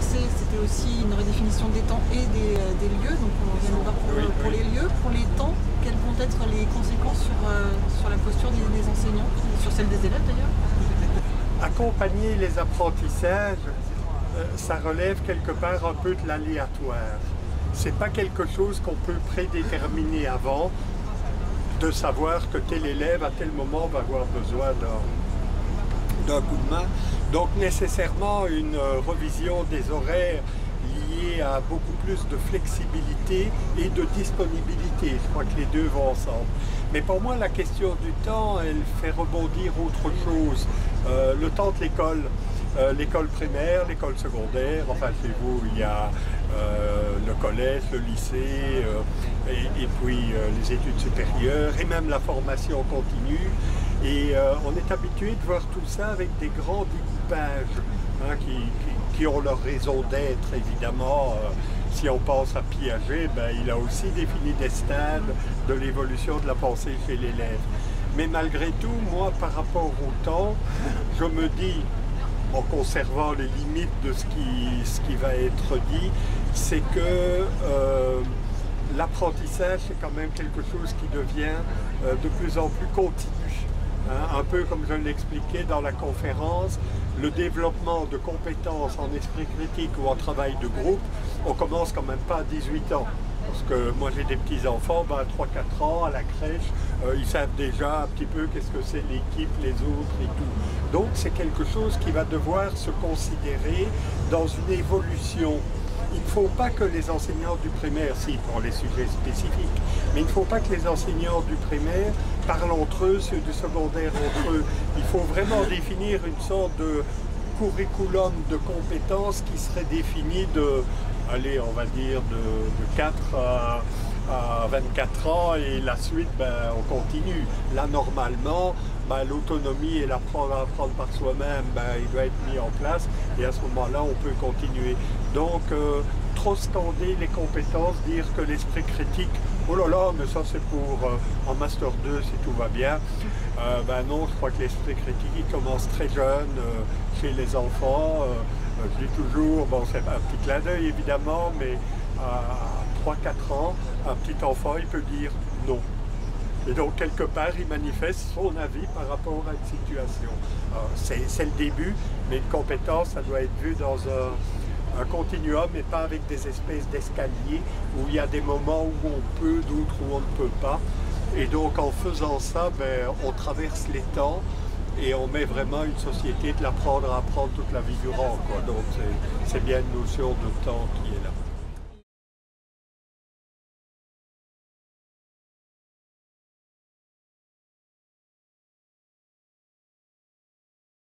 passé, c'était aussi une redéfinition des temps et des lieux. Donc on vient de voir pour les lieux, pour les temps, quelles vont être les conséquences sur la posture des enseignants, sur celle des élèves d'ailleurs? Accompagner les apprentissages, ça relève quelque part un peu de l'aléatoire. C'est pas quelque chose qu'on peut prédéterminer avant, de savoir que tel élève à tel moment va avoir besoin d'un coup de main. Donc nécessairement une revision des horaires liée à beaucoup plus de flexibilité et de disponibilité. Je crois que les deux vont ensemble. Mais pour moi, la question du temps, elle fait rebondir autre chose. Le temps de l'école. L'école primaire, l'école secondaire, enfin chez vous il y a le collège, le lycée et puis les études supérieures et même la formation continue. Et on est habitué de voir tout ça avec des grands découpages hein, qui ont leur raison d'être évidemment. Si on pense à Piaget, ben, il a aussi défini des stades de l'évolution de la pensée chez l'élève. Mais malgré tout, moi par rapport au temps, je me dis, en conservant les limites de ce qui va être dit, c'est que l'apprentissage c'est quand même quelque chose qui devient de plus en plus continu. Hein, un peu comme je l'expliquais dans la conférence, le développement de compétences en esprit critique ou en travail de groupe, on commence quand même pas à 18 ans. Parce que moi j'ai des petits-enfants, ben, à 3-4 ans, à la crèche, ils savent déjà un petit peu qu'est-ce que c'est l'équipe, les autres et tout. Donc c'est quelque chose qui va devoir se considérer dans une évolution. Il ne faut pas que les enseignants du primaire, si pour les sujets spécifiques, mais il ne faut pas que les enseignants du primaire parlent entre eux, ceux du secondaire entre eux. Il faut vraiment définir une sorte de curriculum de compétences qui serait défini de, allez, on va dire de 4 à 24 ans et la suite, ben, on continue. Là, normalement, ben, l'autonomie et l'apprendre à apprendre par soi-même, ben, il doit être mis en place et à ce moment-là, on peut continuer. Donc, trop scander les compétences, dire que l'esprit critique, oh là là, mais ça c'est pour en Master 2 si tout va bien. Ben non, je crois que l'esprit critique, il commence très jeune chez les enfants. Je dis toujours, bon, c'est un petit clin d'œil évidemment, mais à 3-4 ans, un petit enfant, il peut dire non. Et donc, quelque part, il manifeste son avis par rapport à une situation. C'est le début, mais une compétence, ça doit être vu dans un continuum et pas avec des espèces d'escaliers où il y a des moments où on peut, d'autres où on ne peut pas. Et donc, en faisant ça, ben, on traverse les temps et on met vraiment une société de l'apprendre à apprendre toute la vie durant, quoi. Donc, c'est bien une notion de temps qui est là.